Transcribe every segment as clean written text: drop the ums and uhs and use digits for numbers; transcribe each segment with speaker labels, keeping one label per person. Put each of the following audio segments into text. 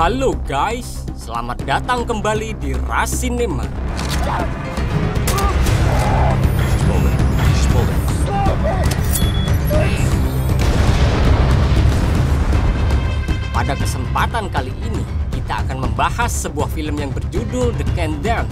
Speaker 1: Halo guys, selamat datang kembali di Rush Cinema. Pada kesempatan kali ini, kita akan membahas sebuah film yang berjudul The Condemned.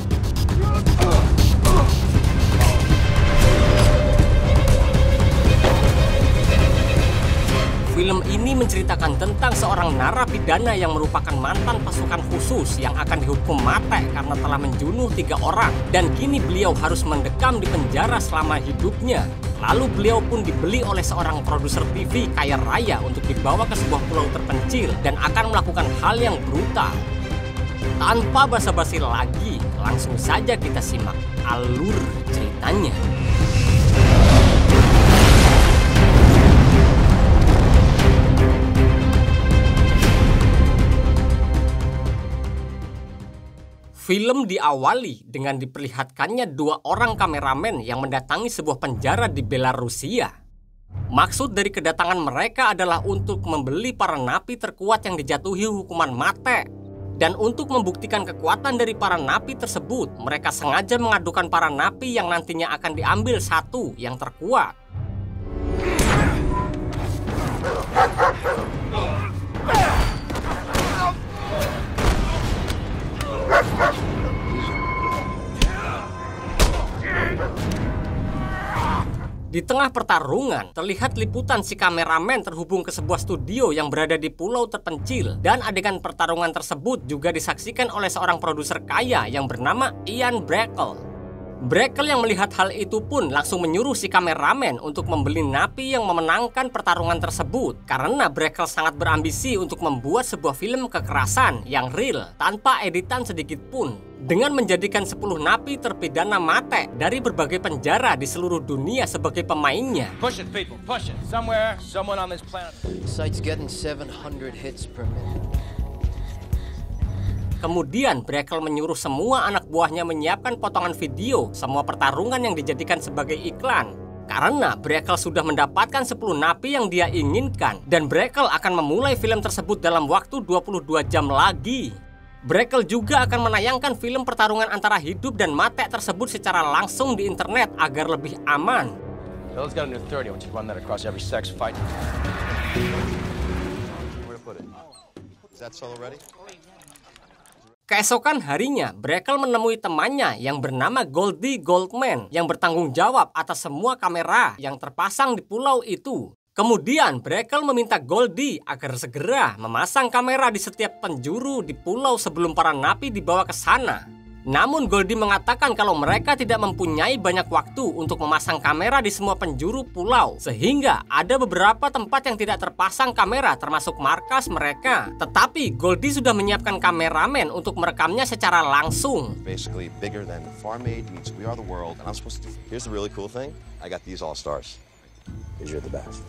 Speaker 1: Film ini menceritakan tentang seorang narapidana yang merupakan mantan pasukan khusus yang akan dihukum mati karena telah menjunuh 3 orang. Dan kini beliau harus mendekam di penjara selama hidupnya. Lalu beliau pun dibeli oleh seorang produser TV kaya raya untuk dibawa ke sebuah pulau terpencil dan akan melakukan hal yang brutal. Tanpa basa-basi lagi, langsung saja kita simak alur ceritanya. Film diawali dengan diperlihatkannya 2 orang kameramen yang mendatangi sebuah penjara di Belarusia. Maksud dari kedatangan mereka adalah untuk membeli para napi terkuat yang dijatuhi hukuman mati. Dan untuk membuktikan kekuatan dari para napi tersebut, mereka sengaja mengadukan para napi yang nantinya akan diambil satu yang terkuat. Di tengah pertarungan, terlihat liputan si kameramen terhubung ke sebuah studio yang berada di pulau terpencil. Dan adegan pertarungan tersebut juga disaksikan oleh seorang produser kaya yang bernama Ian Brackell. Brackell yang melihat hal itu pun langsung menyuruh si kameramen untuk membeli napi yang memenangkan pertarungan tersebut. Karena Brackell sangat berambisi untuk membuat sebuah film kekerasan yang real tanpa editan sedikit pun. Dengan menjadikan 10 napi terpidana mati dari berbagai penjara di seluruh dunia sebagai pemainnya.
Speaker 2: Push it, people, push it. Somewhere, someone on this planet.
Speaker 3: Site's getting 700 hits per minute.
Speaker 1: Kemudian Brackell menyuruh semua anak buahnya menyiapkan potongan video semua pertarungan yang dijadikan sebagai iklan. Karena Brackell sudah mendapatkan 10 napi yang dia inginkan. Dan Brackell akan memulai film tersebut dalam waktu 22 jam lagi. Brackell juga akan menayangkan film pertarungan antara hidup dan mati tersebut secara langsung di internet agar lebih aman.
Speaker 2: Bill's got a new 30. I want you to run that across every sex fight. Where to put it? Is that solo ready?
Speaker 1: Keesokan harinya, Brackell menemui temannya yang bernama Goldie Goldman yang bertanggung jawab atas semua kamera yang terpasang di pulau itu. Kemudian Brackell meminta Goldie agar segera memasang kamera di setiap penjuru di pulau sebelum para napi dibawa ke sana. Namun Goldie mengatakan kalau mereka tidak mempunyai banyak waktu untuk memasang kamera di semua penjuru pulau. Sehingga ada beberapa tempat yang tidak terpasang kamera termasuk markas mereka. Tetapi Goldie sudah menyiapkan kameramen untuk merekamnya secara langsung.
Speaker 4: Basically bigger than Farm Aid meets We Are the World. And I'm supposed to. Here's the really cool thing. I got these all stars. Because you're the best.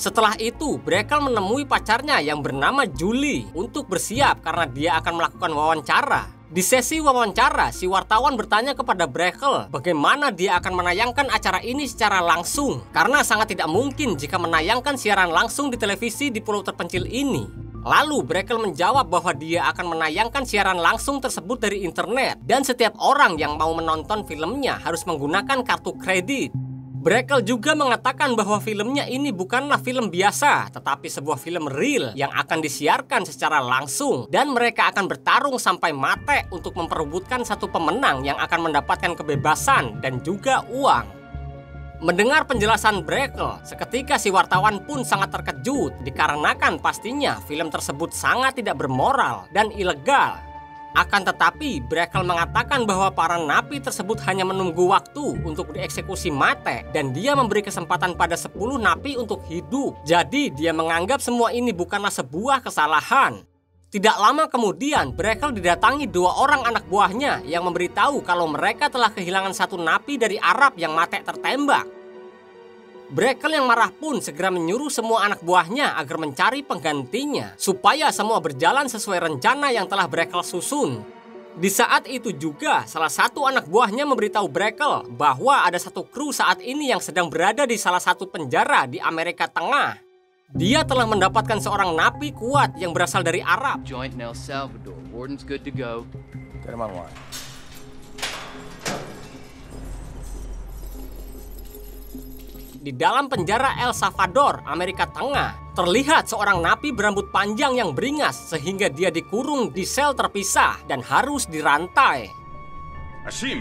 Speaker 1: Setelah itu, Brackell menemui pacarnya yang bernama Julie untuk bersiap karena dia akan melakukan wawancara. Di sesi wawancara, si wartawan bertanya kepada Brackell bagaimana dia akan menayangkan acara ini secara langsung. Karena sangat tidak mungkin jika menayangkan siaran langsung di televisi di pulau terpencil ini. Lalu Brackell menjawab bahwa dia akan menayangkan siaran langsung tersebut dari internet. Dan setiap orang yang mau menonton filmnya harus menggunakan kartu kredit. Brackell juga mengatakan bahwa filmnya ini bukanlah film biasa, tetapi sebuah film real yang akan disiarkan secara langsung. Dan mereka akan bertarung sampai mati untuk memperebutkan satu pemenang yang akan mendapatkan kebebasan dan juga uang. Mendengar penjelasan Brackell, seketika si wartawan pun sangat terkejut dikarenakan pastinya film tersebut sangat tidak bermoral dan ilegal. Akan tetapi, Brackell mengatakan bahwa para napi tersebut hanya menunggu waktu untuk dieksekusi mati dan dia memberi kesempatan pada 10 napi untuk hidup. Jadi, dia menganggap semua ini bukanlah sebuah kesalahan. Tidak lama kemudian, Brackell didatangi 2 orang anak buahnya yang memberitahu kalau mereka telah kehilangan 1 napi dari Arab yang mati tertembak. Brackell yang marah pun segera menyuruh semua anak buahnya agar mencari penggantinya supaya semua berjalan sesuai rencana yang telah Brackell susun. Di saat itu juga salah satu anak buahnya memberitahu Brackell bahwa ada satu kru saat ini yang sedang berada di salah satu penjara di Amerika Tengah. Dia telah mendapatkan seorang napi kuat yang berasal dari Arab.
Speaker 3: Joint in El Salvador. Warden's good to go.
Speaker 2: Get him online.
Speaker 1: Di dalam penjara El Salvador, Amerika Tengah, terlihat seorang napi berambut panjang yang beringas sehingga dia dikurung di sel terpisah dan harus dirantai.
Speaker 5: Hashim.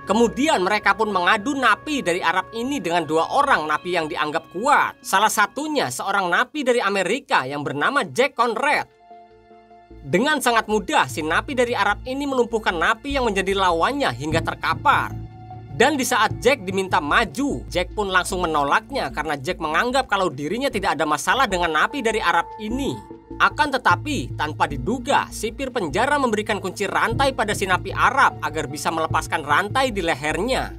Speaker 1: Kemudian mereka pun mengadu napi dari Arab ini dengan 2 orang napi yang dianggap kuat. Salah satunya seorang napi dari Amerika yang bernama Jack Conrad. Dengan sangat mudah, si napi dari Arab ini melumpuhkan napi yang menjadi lawannya hingga terkapar. Dan di saat Jack diminta maju, Jack pun langsung menolaknya karena Jack menganggap kalau dirinya tidak ada masalah dengan napi dari Arab ini. Akan tetapi, tanpa diduga, sipir penjara memberikan kunci rantai pada si napi Arab agar bisa melepaskan rantai di lehernya.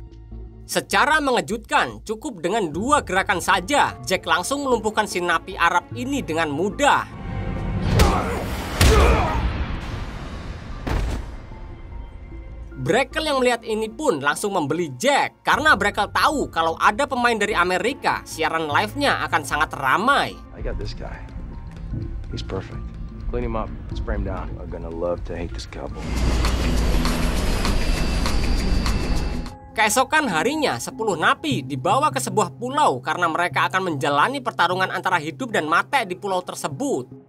Speaker 1: Secara mengejutkan, cukup dengan 2 gerakan saja, Jack langsung melumpuhkan si napi Arab ini dengan mudah. Brackle yang melihat ini pun langsung membeli Jack karena Brackle tahu kalau ada pemain dari Amerika, siaran live-nya akan sangat ramai.
Speaker 2: I got this guy. He's perfect. Clean him up, spray him down. I'm gonna love to hate this couple.
Speaker 1: Keesokan harinya, 10 napi dibawa ke sebuah pulau karena mereka akan menjalani pertarungan antara hidup dan mati di pulau tersebut.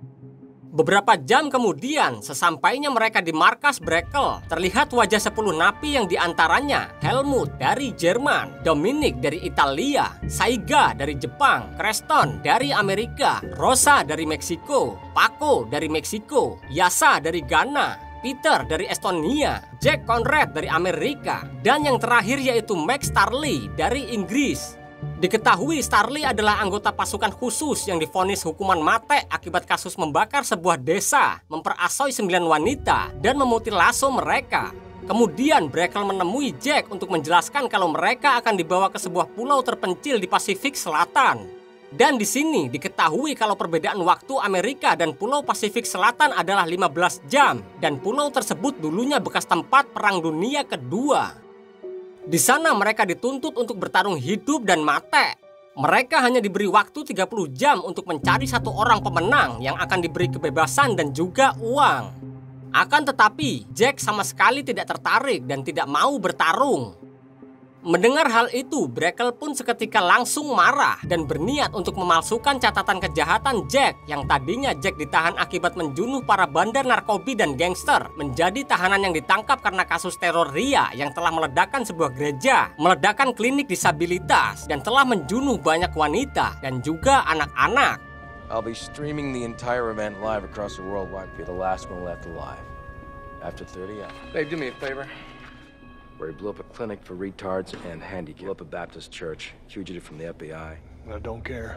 Speaker 1: Beberapa jam kemudian, sesampainya mereka di markas Brackle, terlihat wajah 10 napi yang diantaranya Helmut dari Jerman, Dominic dari Italia, Saiga dari Jepang, Creston dari Amerika, Rosa dari Meksiko, Paco dari Meksiko, Yasa dari Ghana, Peter dari Estonia, Jack Conrad dari Amerika, dan yang terakhir yaitu Max Starley dari Inggris. Diketahui Starley adalah anggota pasukan khusus yang divonis hukuman mati akibat kasus membakar sebuah desa, memperasoi 9 wanita, dan memutilasi mereka. Kemudian Brackle menemui Jack untuk menjelaskan kalau mereka akan dibawa ke sebuah pulau terpencil di Pasifik Selatan. Dan di sini diketahui kalau perbedaan waktu Amerika dan Pulau Pasifik Selatan adalah 15 jam, dan pulau tersebut dulunya bekas tempat Perang Dunia Kedua. Di sana mereka dituntut untuk bertarung hidup dan mati. Mereka hanya diberi waktu 30 jam untuk mencari 1 orang pemenang yang akan diberi kebebasan dan juga uang. Akan tetapi, Jack sama sekali tidak tertarik dan tidak mau bertarung. Mendengar hal itu, Brackle pun seketika langsung marah dan berniat untuk memalsukan catatan kejahatan Jack yang tadinya Jack ditahan akibat menjunuh para bandar narkobi dan gangster menjadi tahanan yang ditangkap karena kasus teror Ria yang telah meledakkan sebuah gereja, meledakkan klinik disabilitas, dan telah menjunuh banyak wanita dan juga anak-anak.
Speaker 2: I'll be streaming the entire event live across the world. Why be the last one left alive? After 30, yeah. Babe, do me a favor. Where he blew up a clinic for retards and handicapped. Blew up a Baptist church, fugitive from the FBI.
Speaker 5: I don't care.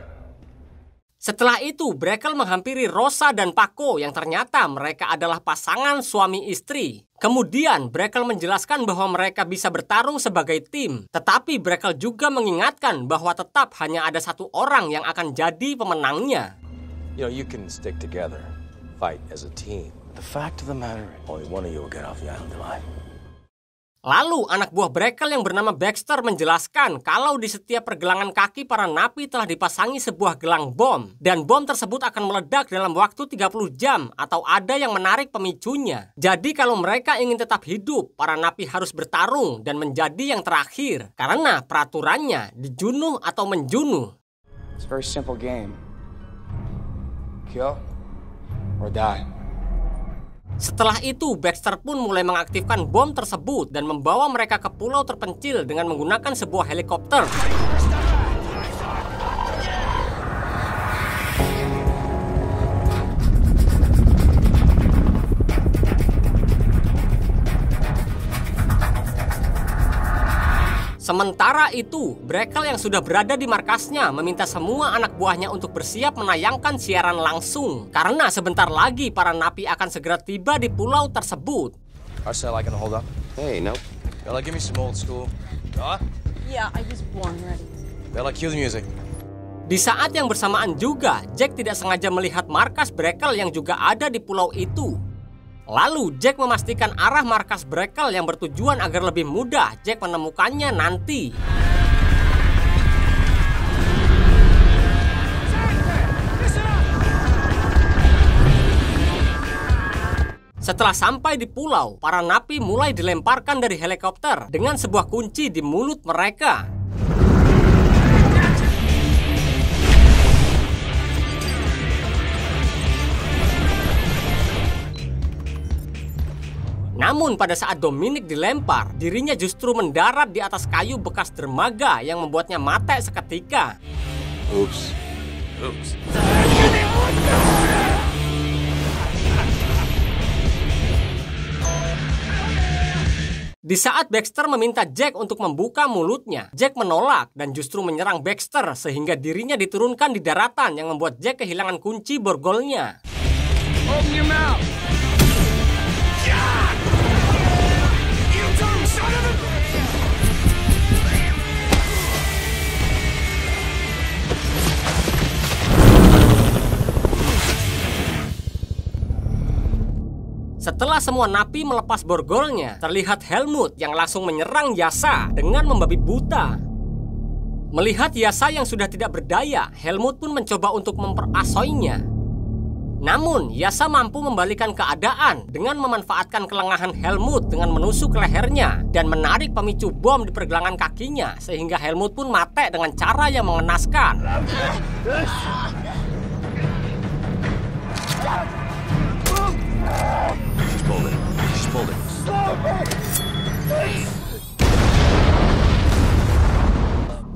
Speaker 1: Setelah itu, Brackle menghampiri Rosa dan Paco yang ternyata mereka adalah pasangan suami istri. Kemudian, Brackle menjelaskan bahwa mereka bisa bertarung sebagai tim. Tetapi Brackle juga mengingatkan bahwa tetap hanya ada 1 orang yang akan jadi pemenangnya.
Speaker 2: You know, you can stick together, fight as a team. The fact of the matter is, only one of you will get off the island alive.
Speaker 1: Lalu anak buah Brackle yang bernama Baxter menjelaskan kalau di setiap pergelangan kaki para napi telah dipasangi sebuah gelang bom. Dan bom tersebut akan meledak dalam waktu 30 jam atau ada yang menarik pemicunya. Jadi kalau mereka ingin tetap hidup, para napi harus bertarung dan menjadi yang terakhir. Karena peraturannya dijunuh atau menjunuh.
Speaker 6: It's a very simple game. Kill or die.
Speaker 1: Setelah itu, Baxter pun mulai mengaktifkan bom tersebut dan membawa mereka ke pulau terpencil dengan menggunakan sebuah helikopter. Sementara itu, Brackle yang sudah berada di markasnya meminta semua anak buahnya untuk bersiap menayangkan siaran langsung. Karena sebentar lagi para napi akan segera tiba di pulau tersebut.
Speaker 2: Arcel, I can hold up.
Speaker 4: Hey, no.
Speaker 2: Bella, give me some old school. Bella?
Speaker 7: Yeah, I was born ready.
Speaker 2: Bella, cue the music.
Speaker 1: Di saat yang bersamaan juga, Jack tidak sengaja melihat markas Brackle yang juga ada di pulau itu. Lalu Jack memastikan arah markas Brackle yang bertujuan agar lebih mudah Jack menemukannya nanti. Setelah sampai di pulau, para napi mulai dilemparkan dari helikopter dengan sebuah kunci di mulut mereka. Namun pada saat Dominic dilempar, dirinya justru mendarat di atas kayu bekas dermaga yang membuatnya mati seketika.
Speaker 4: Oops.
Speaker 1: Di saat Baxter meminta Jack untuk membuka mulutnya, Jack menolak dan justru menyerang Baxter sehingga dirinya diturunkan di daratan yang membuat Jack kehilangan kunci borgolnya.
Speaker 5: Open your mouth! Yeah! You dumb son of a...
Speaker 1: Setelah semua napi melepas borgolnya, terlihat Helmut yang langsung menyerang Yasa dengan membabi buta. Melihat Yasa yang sudah tidak berdaya, Helmut pun mencoba untuk memperasoinya. Namun, Yasa mampu membalikan keadaan dengan memanfaatkan kelengahan Helmut dengan menusuk lehernya dan menarik pemicu bom di pergelangan kakinya, sehingga Helmut pun mati dengan cara yang mengenaskan.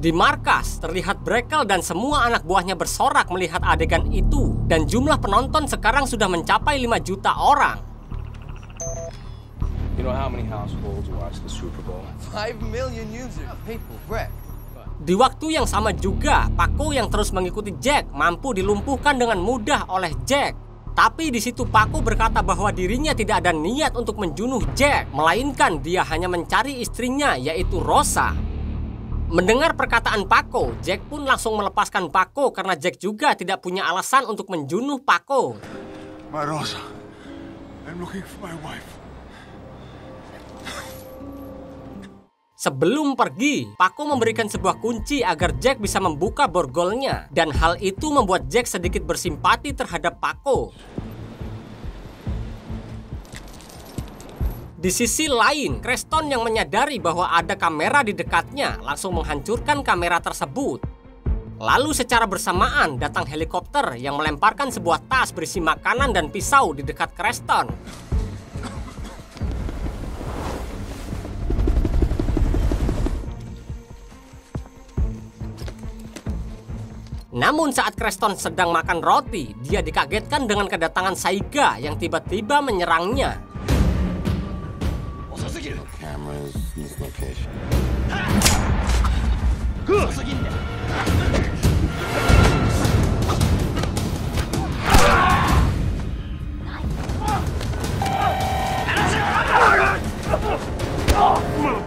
Speaker 1: Di markas, terlihat Brackle dan semua anak buahnya bersorak melihat adegan itu, dan jumlah penonton sekarang sudah mencapai 5 juta orang.
Speaker 2: You know how many households watch the Super Bowl?
Speaker 3: 5 million users. People, Brett.
Speaker 1: Di waktu yang sama juga, Paco yang terus mengikuti Jack mampu dilumpuhkan dengan mudah oleh Jack. Tapi di situ Paco berkata bahwa dirinya tidak ada niat untuk menjunuh Jack, melainkan dia hanya mencari istrinya yaitu Rosa. Mendengar perkataan Paco, Jack pun langsung melepaskan Paco karena Jack juga tidak punya alasan untuk menjunuh Paco.
Speaker 5: My Rosa. I'm looking for my wife.
Speaker 1: Sebelum pergi, Paco memberikan sebuah kunci agar Jack bisa membuka borgolnya, dan hal itu membuat Jack sedikit bersimpati terhadap Paco. Di sisi lain, Creston yang menyadari bahwa ada kamera di dekatnya langsung menghancurkan kamera tersebut. Lalu secara bersamaan datang helikopter yang melemparkan sebuah tas berisi makanan dan pisau di dekat Creston. Namun saat Creston sedang makan roti, dia dikagetkan dengan kedatangan Saiga yang tiba-tiba menyerangnya.
Speaker 4: Cameras, this location.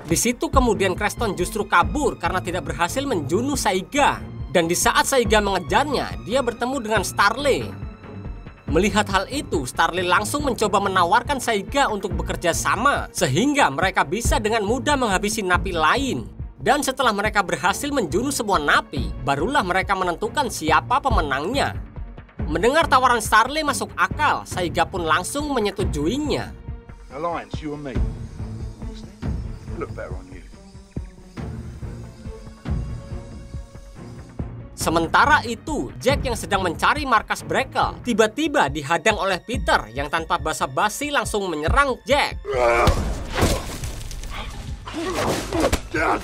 Speaker 1: Di situ kemudian Creston justru kabur karena tidak berhasil menjunuh Saiga. Dan di saat Saiga mengejarnya, dia bertemu dengan Starley. Melihat hal itu, Starley langsung mencoba menawarkan Saiga untuk bekerja sama, sehingga mereka bisa dengan mudah menghabisi napi lain. Dan setelah mereka berhasil menjunuh semua napi, barulah mereka menentukan siapa pemenangnya. Mendengar tawaran Starley masuk akal, Saiga pun langsung menyetujuinya.
Speaker 5: Alliance, you and me. Look better on you.
Speaker 1: Sementara itu, Jack yang sedang mencari markas Brackle tiba-tiba dihadang oleh Peter yang tanpa basa-basi langsung menyerang Jack.
Speaker 3: Got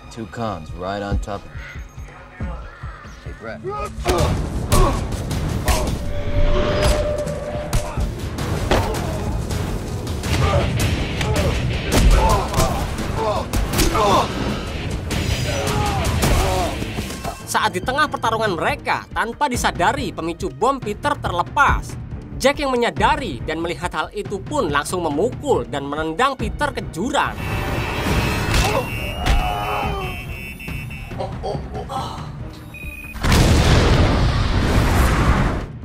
Speaker 3: 2 cons right on top. Hey, Brett.
Speaker 1: Saat di tengah pertarungan mereka, tanpa disadari pemicu bom Peter terlepas. Jack yang menyadari dan melihat hal itu pun langsung memukul dan menendang Peter ke jurang.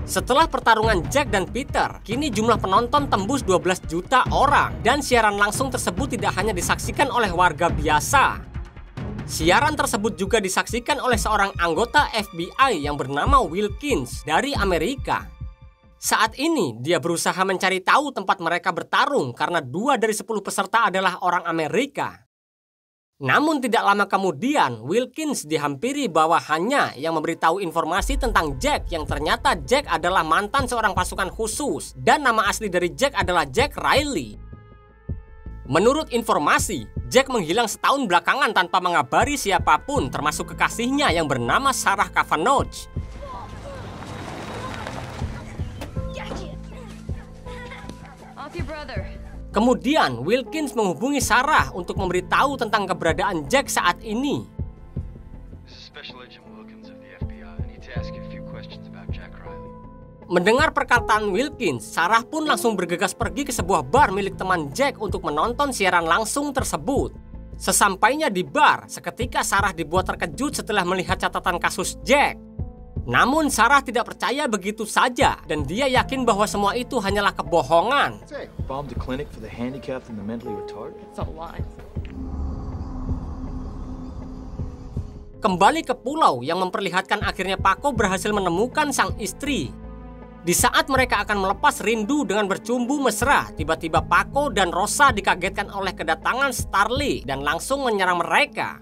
Speaker 1: Setelah pertarungan Jack dan Peter, kini jumlah penonton tembus 12 juta orang dan siaran langsung tersebut tidak hanya disaksikan oleh warga biasa. Siaran tersebut juga disaksikan oleh seorang anggota FBI yang bernama Wilkins dari Amerika. Saat ini dia berusaha mencari tahu tempat mereka bertarung karena 2 dari 10 peserta adalah orang Amerika. Namun tidak lama kemudian, Wilkins dihampiri bawahannya yang memberitahu informasi tentang Jack yang ternyata Jack adalah mantan seorang pasukan khusus dan nama asli dari Jack adalah Jack Riley. Menurut informasi, Jack menghilang setahun belakangan tanpa mengabari siapapun termasuk kekasihnya yang bernama Sarah Cavanaugh.
Speaker 7: Off your brother.
Speaker 1: Kemudian, Wilkins menghubungi Sarah untuk memberitahu tentang keberadaan Jack saat ini. Mendengar perkataan Wilkins, Sarah pun langsung bergegas pergi ke sebuah bar milik teman Jack untuk menonton siaran langsung tersebut. Sesampainya di bar, seketika Sarah dibuat terkejut setelah melihat catatan kasus Jack. Namun Sarah tidak percaya begitu saja dan dia yakin bahwa semua itu hanyalah kebohongan.
Speaker 5: Bombed a clinic for the handicapped and the mentally retarded.
Speaker 7: It's a lie.
Speaker 1: Kembali ke pulau yang memperlihatkan akhirnya Paco berhasil menemukan sang istri. Di saat mereka akan melepas rindu dengan bercumbu mesra, tiba-tiba Paco dan Rosa dikagetkan oleh kedatangan Starly dan langsung menyerang mereka.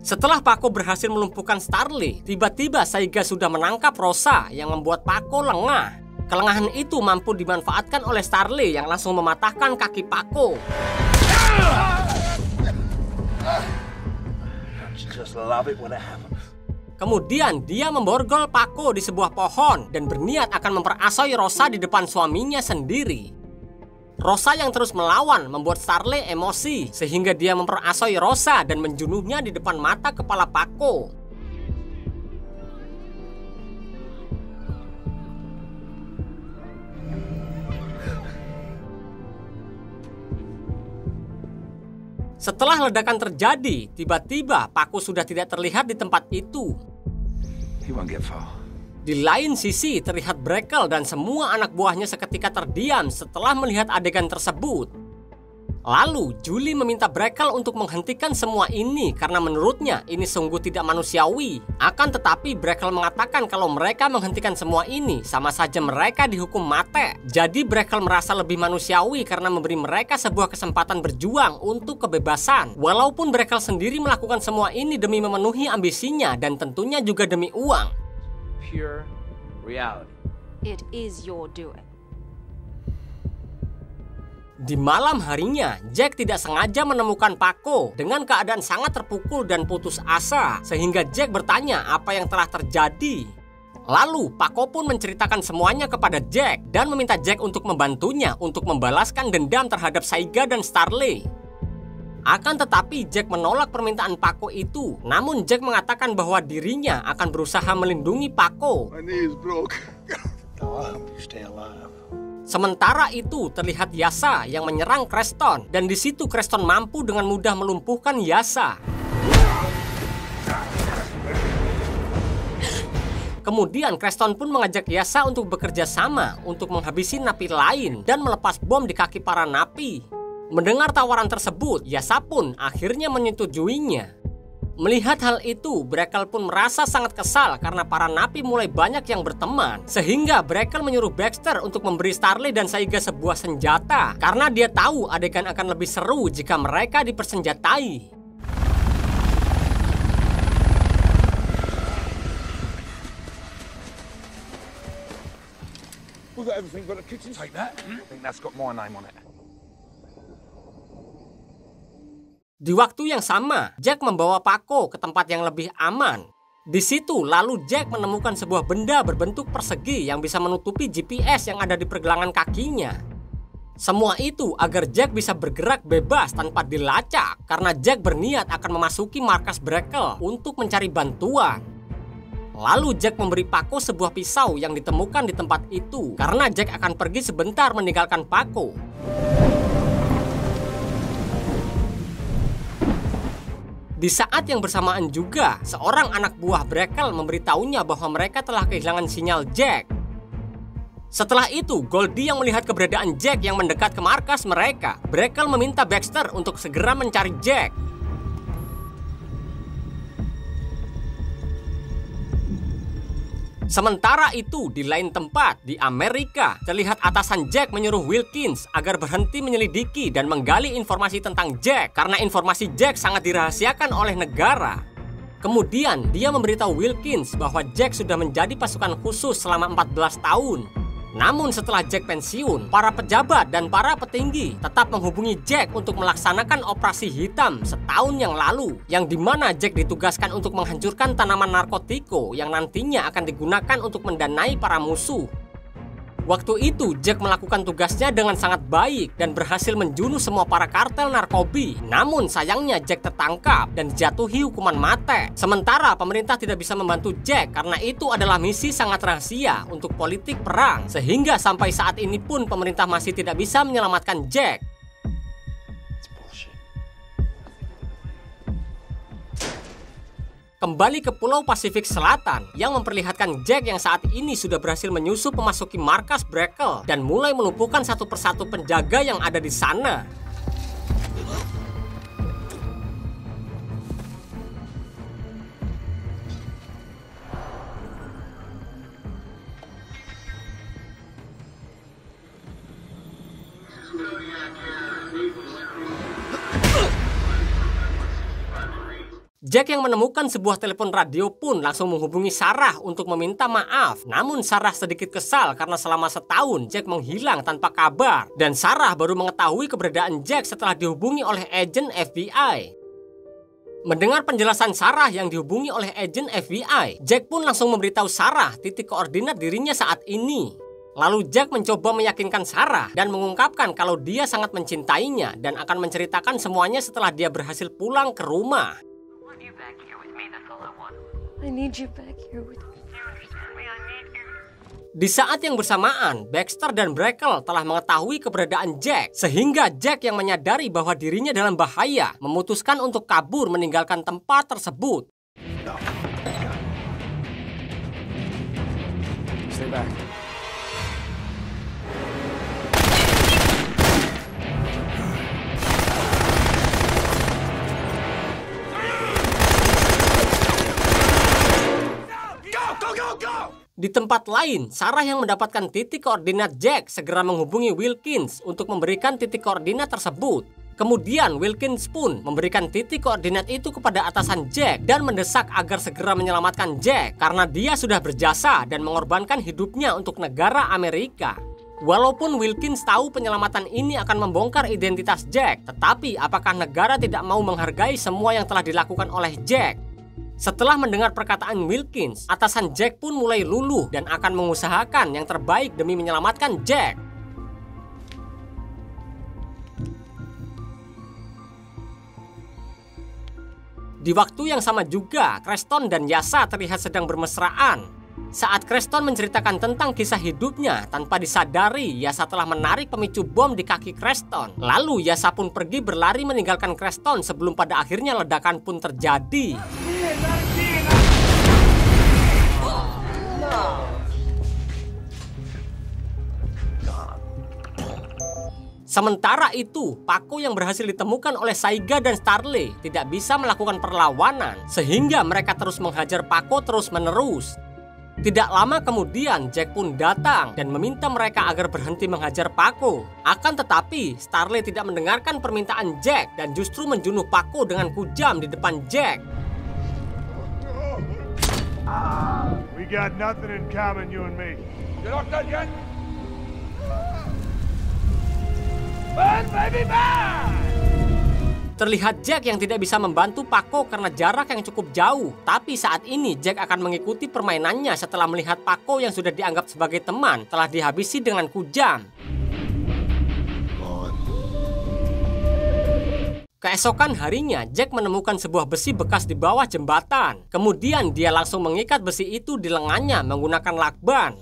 Speaker 1: Setelah Paco berhasil melumpuhkan Starly, tiba-tiba Saiga sudah menangkap Rosa yang membuat Paco lengah. Kelengahan itu mampu dimanfaatkan oleh Starly yang langsung mematahkan kaki Paco. Kemudian dia memborgol Paco di sebuah pohon dan berniat akan memperasoi Rosa di depan suaminya sendiri. Rosa yang terus melawan membuat Starly emosi sehingga dia memperasoi Rosa dan menjunuhnya di depan mata kepala Paco. Setelah ledakan terjadi, tiba-tiba Paco sudah tidak terlihat di tempat itu.
Speaker 5: He won't get far.
Speaker 1: Di lain sisi, terlihat Brackle dan semua anak buahnya seketika terdiam setelah melihat adegan tersebut. Lalu, Julie meminta Brackle untuk menghentikan semua ini karena menurutnya ini sungguh tidak manusiawi. Akan tetapi, Brackle mengatakan kalau mereka menghentikan semua ini, sama saja mereka dihukum mati. Jadi, Brackle merasa lebih manusiawi karena memberi mereka sebuah kesempatan berjuang untuk kebebasan. Walaupun Brackle sendiri melakukan semua ini demi memenuhi ambisinya dan tentunya juga demi uang.
Speaker 5: Pure reality.
Speaker 7: It is your doing.
Speaker 1: Di malam harinya, Jack tidak sengaja menemukan Paco dengan keadaan sangat terpukul dan putus asa, sehingga Jack bertanya apa yang telah terjadi. Lalu, Paco pun menceritakan semuanya kepada Jack dan meminta Jack untuk membantunya untuk membalaskan dendam terhadap Saiga dan Starly. Akan tetapi Jack menolak permintaan Paco itu. Namun Jack mengatakan bahwa dirinya akan berusaha melindungi Paco.
Speaker 5: My knee is broke. I'll help you stay alive.
Speaker 1: Sementara itu terlihat Yasa yang menyerang Creston dan di situ Creston mampu dengan mudah melumpuhkan Yasa. Kemudian Creston pun mengajak Yasa untuk bekerja sama untuk menghabisi napi lain dan melepas bom di kaki para napi. Mendengar tawaran tersebut, Yasa pun akhirnya menyetujuinya. Melihat hal itu, Brackle pun merasa sangat kesal karena para napi mulai banyak yang berteman. Sehingga Brackle menyuruh Baxter untuk memberi Starly dan Saiga sebuah senjata karena dia tahu adegan akan lebih seru jika mereka dipersenjatai.
Speaker 5: We've got everything but the kitchen. Take that. I think that's got my name on it.
Speaker 1: Di waktu yang sama, Jack membawa Paco ke tempat yang lebih aman. Di situ, lalu Jack menemukan sebuah benda berbentuk persegi yang bisa menutupi GPS yang ada di pergelangan kakinya. Semua itu agar Jack bisa bergerak bebas tanpa dilacak, karena Jack berniat akan memasuki markas Brackle untuk mencari bantuan. Lalu Jack memberi Paco sebuah pisau yang ditemukan di tempat itu, karena Jack akan pergi sebentar meninggalkan Paco. Di saat yang bersamaan juga, seorang anak buah Brackle memberitahunya bahwa mereka telah kehilangan sinyal Jack. Setelah itu, Goldie yang melihat keberadaan Jack yang mendekat ke markas mereka. Brackle meminta Baxter untuk segera mencari Jack. Sementara itu, di lain tempat, di Amerika, terlihat atasan Jack menyuruh Wilkins agar berhenti menyelidiki dan menggali informasi tentang Jack karena informasi Jack sangat dirahasiakan oleh negara. Kemudian, dia memberitahu Wilkins bahwa Jack sudah menjadi pasukan khusus selama 14 tahun. Namun setelah Jack pensiun, para pejabat dan para petinggi tetap menghubungi Jack untuk melaksanakan operasi hitam setahun yang lalu, yang dimana Jack ditugaskan untuk menghancurkan tanaman narkotiko yang nantinya akan digunakan untuk mendanai para musuh. Waktu itu Jack melakukan tugasnya dengan sangat baik dan berhasil menjunuh semua para kartel narkobi. Namun sayangnya Jack tertangkap dan dijatuhi hukuman mati. Sementara pemerintah tidak bisa membantu Jack karena itu adalah misi sangat rahasia untuk politik perang. Sehingga sampai saat ini pun pemerintah masih tidak bisa menyelamatkan Jack. Kembali ke Pulau Pasifik Selatan yang memperlihatkan Jack yang saat ini sudah berhasil menyusup memasuki markas Brackle dan mulai melumpuhkan satu persatu penjaga yang ada di sana. Jack yang menemukan sebuah telepon radio pun langsung menghubungi Sarah untuk meminta maaf. Namun Sarah sedikit kesal karena selama setahun Jack menghilang tanpa kabar. Dan Sarah baru mengetahui keberadaan Jack setelah dihubungi oleh agen FBI. Mendengar penjelasan Sarah yang dihubungi oleh agen FBI, Jack pun langsung memberitahu Sarah titik koordinat dirinya saat ini. Lalu Jack mencoba meyakinkan Sarah dan mengungkapkan kalau dia sangat mencintainya dan akan menceritakan semuanya setelah dia berhasil pulang ke rumah.
Speaker 7: I need you back here with me.
Speaker 1: Di saat yang bersamaan, Baxter dan Brackle telah mengetahui keberadaan Jack, sehingga Jack yang menyadari bahwa dirinya dalam bahaya memutuskan untuk kabur meninggalkan tempat tersebut.
Speaker 6: Stay back.
Speaker 1: Di tempat lain, Sarah yang mendapatkan titik koordinat Jack segera menghubungi Wilkins untuk memberikan titik koordinat tersebut. Kemudian Wilkins pun memberikan titik koordinat itu kepada atasan Jack dan mendesak agar segera menyelamatkan Jack karena dia sudah berjasa dan mengorbankan hidupnya untuk negara Amerika. Walaupun Wilkins tahu penyelamatan ini akan membongkar identitas Jack, tetapi apakah negara tidak mau menghargai semua yang telah dilakukan oleh Jack? Setelah mendengar perkataan Wilkins, atasan Jack pun mulai luluh dan akan mengusahakan yang terbaik demi menyelamatkan Jack. Di waktu yang sama juga, Creston dan Yasa terlihat sedang bermesraan. Saat Creston menceritakan tentang kisah hidupnya, tanpa disadari Yasa telah menarik pemicu bom di kaki Creston. Lalu Yasa pun pergi berlari meninggalkan Creston sebelum pada akhirnya ledakan pun terjadi. Sementara itu, Paco yang berhasil ditemukan oleh Saiga dan Starley tidak bisa melakukan perlawanan, sehingga mereka terus menghajar Paco terus-menerus. Tidak lama kemudian, Jack pun datang dan meminta mereka agar berhenti menghajar Paco. Akan tetapi, Starley tidak mendengarkan permintaan Jack dan justru menjunuh Paco dengan kujam di depan Jack.
Speaker 5: We got nothing in common, you and me. You're not done yet? Burn, baby, burn!
Speaker 1: Terlihat Jack yang tidak bisa membantu Paco karena jarak yang cukup jauh. Tapi saat ini Jack akan mengikuti permainannya setelah melihat Paco yang sudah dianggap sebagai teman telah dihabisi dengan kujam. Keesokan harinya, Jack menemukan sebuah besi bekas di bawah jembatan. Kemudian dia langsung mengikat besi itu di lengannya menggunakan lakban.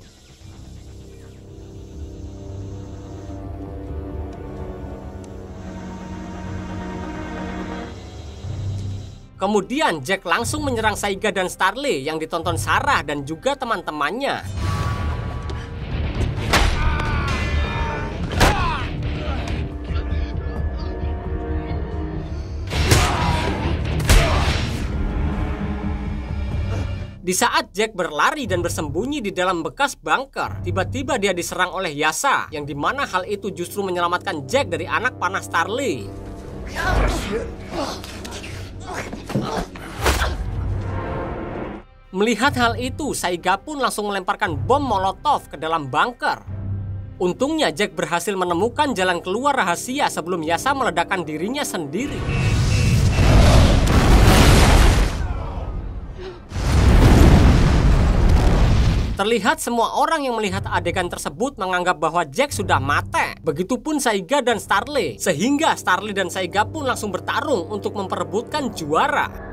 Speaker 1: Kemudian Jack langsung menyerang Saiga dan Starly yang ditonton Sarah dan juga teman-temannya. Di saat Jack berlari dan bersembunyi di dalam bekas bunker, tiba-tiba dia diserang oleh Yasha, yang dimana hal itu justru menyelamatkan Jack dari anak panah Starly. Melihat hal itu, Saiga pun langsung melemparkan bom molotov ke dalam bunker. Untungnya Jack berhasil menemukan jalan keluar rahasia sebelum Yasha meledakkan dirinya sendiri. Terlihat semua orang yang melihat adegan tersebut menganggap bahwa Jack sudah mati. Begitupun Saiga dan Starly. Sehingga Starly dan Saiga pun langsung bertarung untuk memperebutkan juara.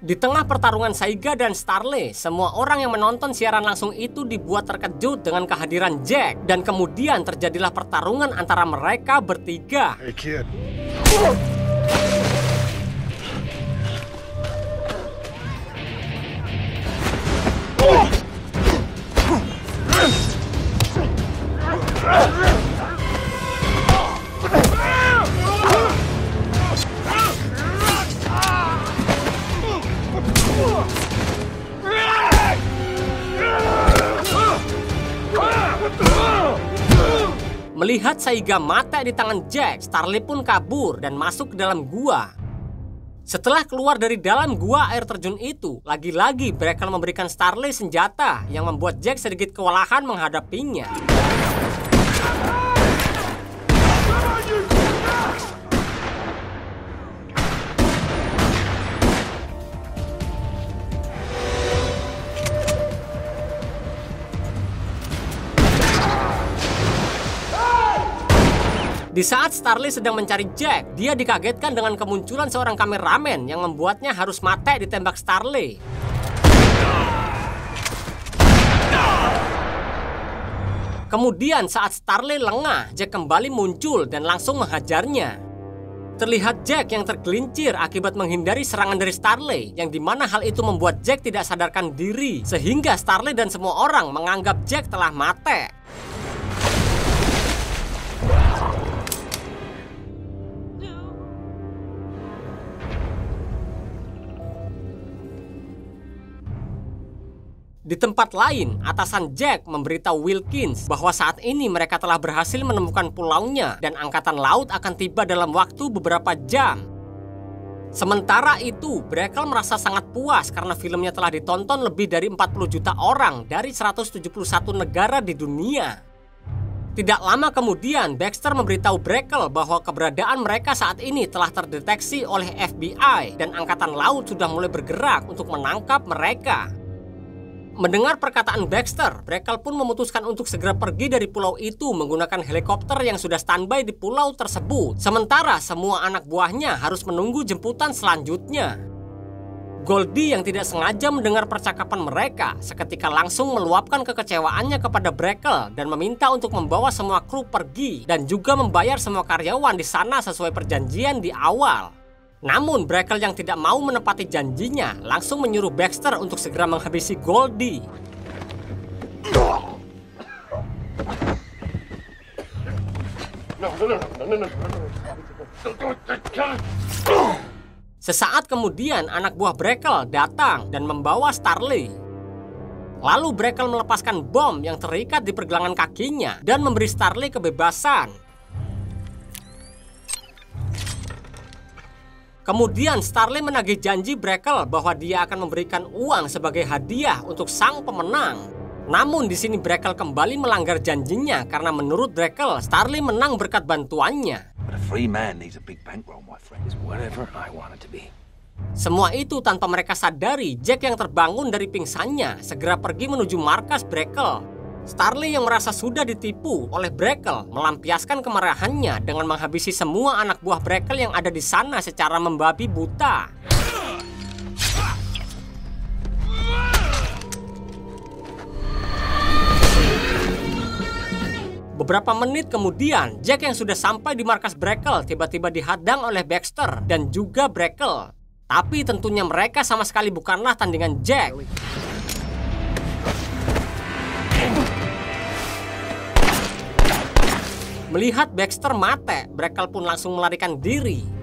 Speaker 1: Di tengah pertarungan Saiga dan Starly, semua orang yang menonton siaran langsung itu dibuat terkejut dengan kehadiran Jack. Dan kemudian terjadilah pertarungan antara mereka bertiga.
Speaker 5: Hey, kid.
Speaker 1: Melihat Saiga mati di tangan Jack, Starly pun kabur dan masuk ke dalam gua. Setelah keluar dari dalam gua air terjun itu, lagi-lagi Brackle memberikan Starly senjata yang membuat Jack sedikit kewalahan menghadapinya. Di saat Starly sedang mencari Jack, dia dikagetkan dengan kemunculan seorang kameramen yang membuatnya harus mati ditembak Starly. Kemudian saat Starly lengah, Jack kembali muncul dan langsung menghajarnya. Terlihat Jack yang tergelincir akibat menghindari serangan dari Starly, yang dimana hal itu membuat Jack tidak sadarkan diri, sehingga Starly dan semua orang menganggap Jack telah mati. Di tempat lain, atasan Jack memberitahu Wilkins bahwa saat ini mereka telah berhasil menemukan pulaunya dan angkatan laut akan tiba dalam waktu beberapa jam. Sementara itu, Brackle merasa sangat puas karena filmnya telah ditonton lebih dari 40 juta orang dari 171 negara di dunia. Tidak lama kemudian, Baxter memberitahu Brackle bahwa keberadaan mereka saat ini telah terdeteksi oleh FBI dan angkatan laut sudah mulai bergerak untuk menangkap mereka. Mendengar perkataan Baxter, Brackle pun memutuskan untuk segera pergi dari pulau itu menggunakan helikopter yang sudah standby di pulau tersebut. Sementara semua anak buahnya harus menunggu jemputan selanjutnya. Goldie yang tidak sengaja mendengar percakapan mereka seketika langsung meluapkan kekecewaannya kepada Brackle dan meminta untuk membawa semua kru pergi dan juga membayar semua karyawan di sana sesuai perjanjian di awal. Namun Brackle yang tidak mau menepati janjinya langsung menyuruh Baxter untuk segera menghabisi Goldie. Sesaat kemudian anak buah Brackle datang dan membawa Starly. Lalu Brackle melepaskan bom yang terikat di pergelangan kakinya dan memberi Starly kebebasan. Kemudian Starly menagih janji Brackle bahwa dia akan memberikan uang sebagai hadiah untuk sang pemenang. Namun di sini Brackle kembali melanggar janjinya karena menurut Brackle, Starly menang berkat bantuannya. Semua itu tanpa mereka sadari, Jack yang terbangun dari pingsannya segera pergi menuju markas Brackle. Starly yang merasa sudah ditipu oleh Brackle melampiaskan kemarahannya dengan menghabisi semua anak buah Brackle yang ada di sana secara membabi buta. Beberapa menit kemudian, Jack yang sudah sampai di markas Brackle tiba-tiba dihadang oleh Baxter dan juga Brackle. Tapi tentunya mereka sama sekali bukanlah tandingan Jack. Melihat Baxter mati, Brackle pun langsung melarikan diri.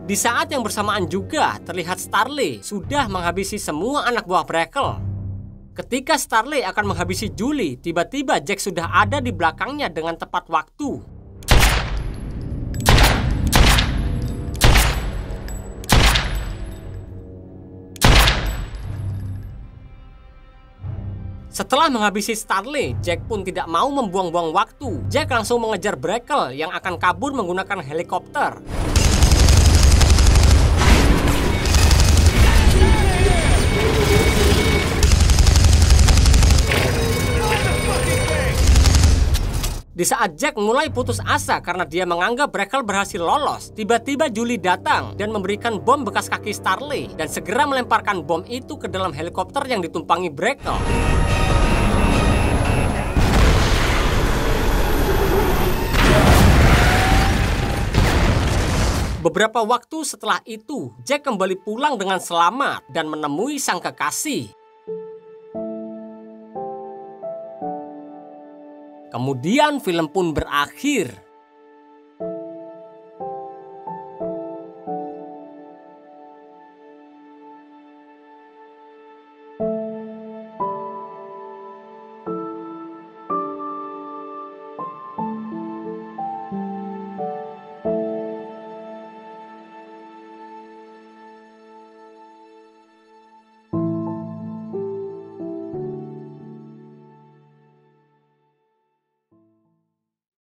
Speaker 1: Di saat yang bersamaan juga, terlihat Starley sudah menghabisi semua anak buah Brackle. Ketika Starley akan menghabisi Julie, tiba-tiba Jack sudah ada di belakangnya dengan tepat waktu. Setelah menghabisi Starley, Jack pun tidak mau membuang-buang waktu. Jack langsung mengejar Brackle yang akan kabur menggunakan helikopter. Di saat Jack mulai putus asa karena dia menganggap Brackle berhasil lolos, tiba-tiba Julie datang dan memberikan bom bekas kaki Starley dan segera melemparkan bom itu ke dalam helikopter yang ditumpangi Brackle. Beberapa waktu setelah itu, Jack kembali pulang dengan selamat dan menemui sang kekasih. Kemudian film pun berakhir.